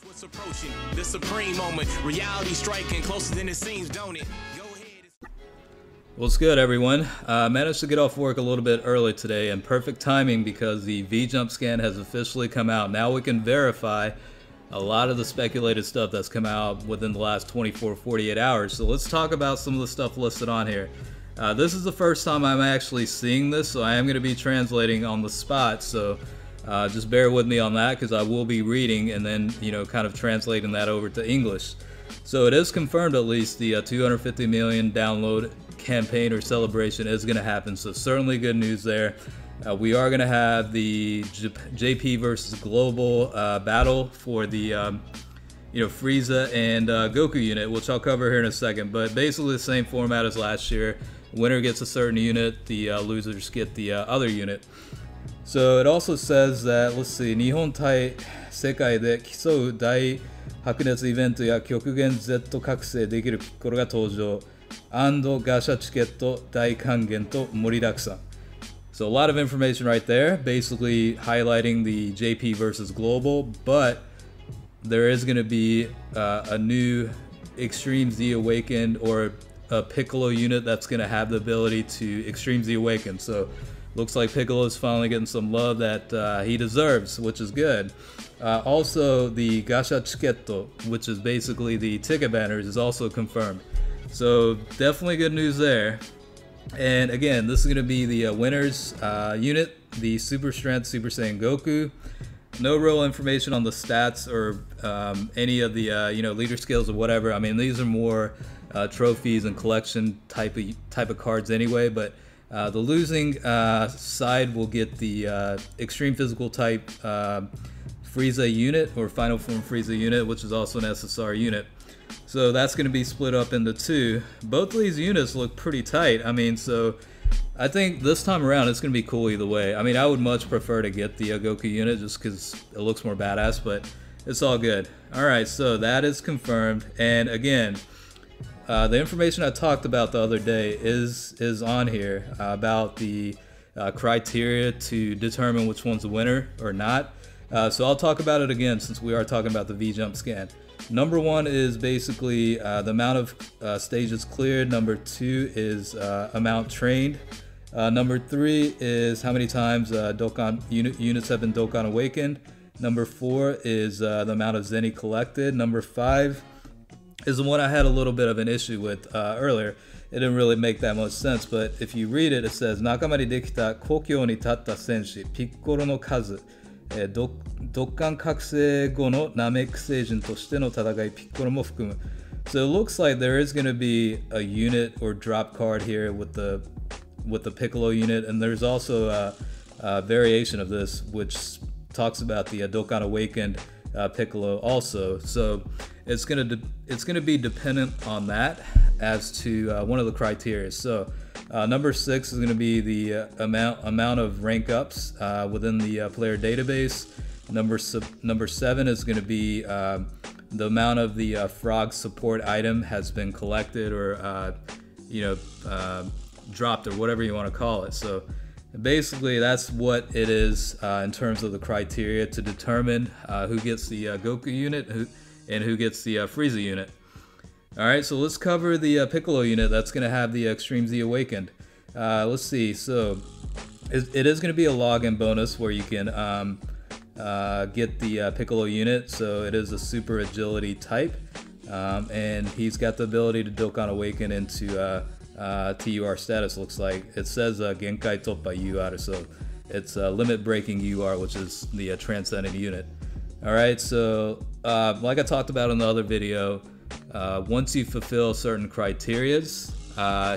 What's approaching the supreme moment, reality striking closer than it seems, don't it? Go ahead. What's good, everyone? Managed to get off work a little bit early today, and perfect timing because the V-Jump scan has officially come out. Now we can verify a lot of the speculated stuff that's come out within the last 24-48 hours. So let's talk about some of the stuff listed on here. This is the first time I'm actually seeing this, so I am going to be translating on the spot. So just bear with me on that, because I will be reading and then, kind of translating that over to English. So it is confirmed, at least, the 250 million download campaign or celebration is going to happen. So certainly good news there. We are going to have the JP versus Global battle for the Frieza and Goku unit, which I'll cover here in a second. But basically the same format as last year. Winner gets a certain unit, the losers get the other unit. So it also says that, let's see, 日本対世界で競う大白熱イベントや極限 Z 覚醒できるピッコロが登場 and ガシャチケット大還元と盛りだくさん. So a lot of information right there, basically highlighting the JP versus Global, but there is going to be a new Extreme Z Awakened or a Piccolo unit that's going to have the ability to Extreme Z Awaken. So looks like Piccolo is finally getting some love that he deserves, which is good. Also, the Gacha Chiketto, which is basically the ticket banners, is also confirmed. So definitely good news there. And again, this is going to be the winners unit, the Super Strength Super Saiyan Goku. No real information on the stats or any of the leader skills or whatever. I mean, these are more trophies and collection type of cards anyway, but the losing side will get the extreme physical type Frieza unit, or final form Frieza unit, which is also an SSR unit. So that's going to be split up into two. Both of these units look pretty tight. I mean, so I think this time around it's going to be cool either way. I mean, I would much prefer to get the Goku unit just because it looks more badass, but it's all good. Alright, so that is confirmed. And again, the information I talked about the other day is on here about the criteria to determine which one's the winner or not. So I'll talk about it again since we are talking about the V-Jump scan. Number one is basically the amount of stages cleared. Number two is amount trained. Number three is how many times Dokkan units have been Dokkan awakened. Number four is the amount of Zeni collected. Number five is the one I had a little bit of an issue with earlier. It didn't really make that much sense, but if you read it, it says 仲間にできた故郷に立った戦士ピッコロの数Dokkan覚醒後のナメック星人としての戦いピッコロも含む. So it looks like there is going to be a unit or drop card here with the Piccolo unit, and there's also a variation of this which talks about the Dokkan awakened Piccolo also. So it's gonna be dependent on that as to one of the criteria. So number 6 is going to be the amount of rank ups within the player database. Number 7 is going to be the amount of the frog support item has been collected or dropped or whatever you want to call it. So basically that's what it is in terms of the criteria to determine who gets the Goku unit and who gets the Frieza unit. Alright, so let's cover the Piccolo unit that's going to have the Extreme Z Awakened. Let's see, so it is going to be a login bonus where you can get the Piccolo unit. So it is a super agility type, and he's got the ability to Dokkan awaken into TUR status. Looks like it says Genkai Toppa UR, so it's limit breaking UR, which is the transcendent unit. Alright, so like I talked about in the other video, once you fulfill certain criterias,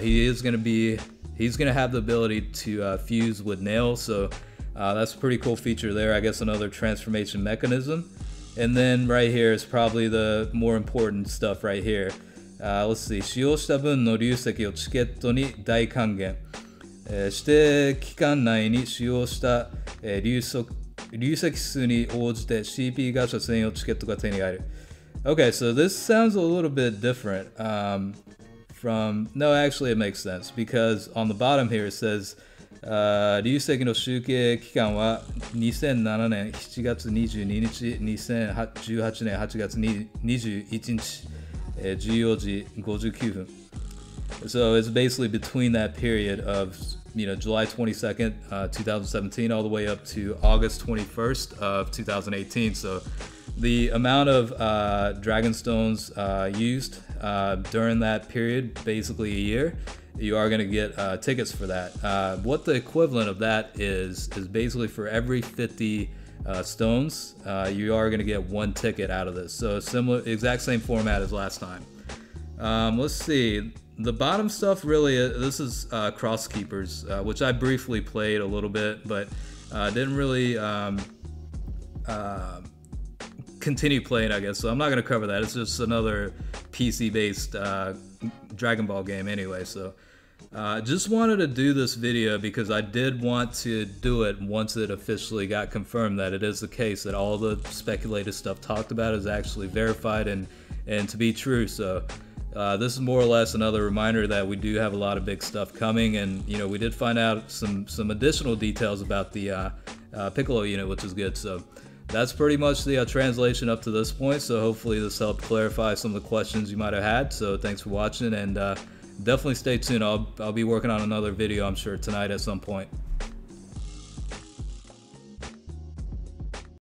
he's gonna have the ability to fuse with nails. So that's a pretty cool feature there. I guess another transformation mechanism. And then right here is probably the more important stuff right here. Let's see. 使用した分の流石をチケットに大還元。指定期間内に使用した流石数に応じて CP ガシャ専用チケットが手に入る. Okay, so this sounds a little bit different no, actually it makes sense, because on the bottom here it says 流石の集計期間は2007年7月22日、2018年8月21日、14時59分. So it's basically between that period of July 22nd, 2017, all the way up to August 21st of 2018. So the amount of Dragonstones used during that period, basically a year, you are going to get tickets for that. What the equivalent of that is basically for every 50 stones, you are going to get one ticket out of this. So similar, exact same format as last time. Let's see. The bottom stuff really, this is Cross Keepers, which I briefly played a little bit, but didn't really continue playing, I guess. So I'm not going to cover that. It's just another PC-based Dragon Ball game anyway. So just wanted to do this video because I did want to do it once it officially got confirmed that it is the case, that all the speculated stuff talked about is actually verified and to be true. So this is more or less another reminder that we do have a lot of big stuff coming, and we did find out some additional details about the Piccolo unit, which is good. So that's pretty much the translation up to this point. So hopefully this helped clarify some of the questions you might have had. So thanks for watching, and definitely stay tuned. I'll be working on another video, I'm sure, tonight at some point.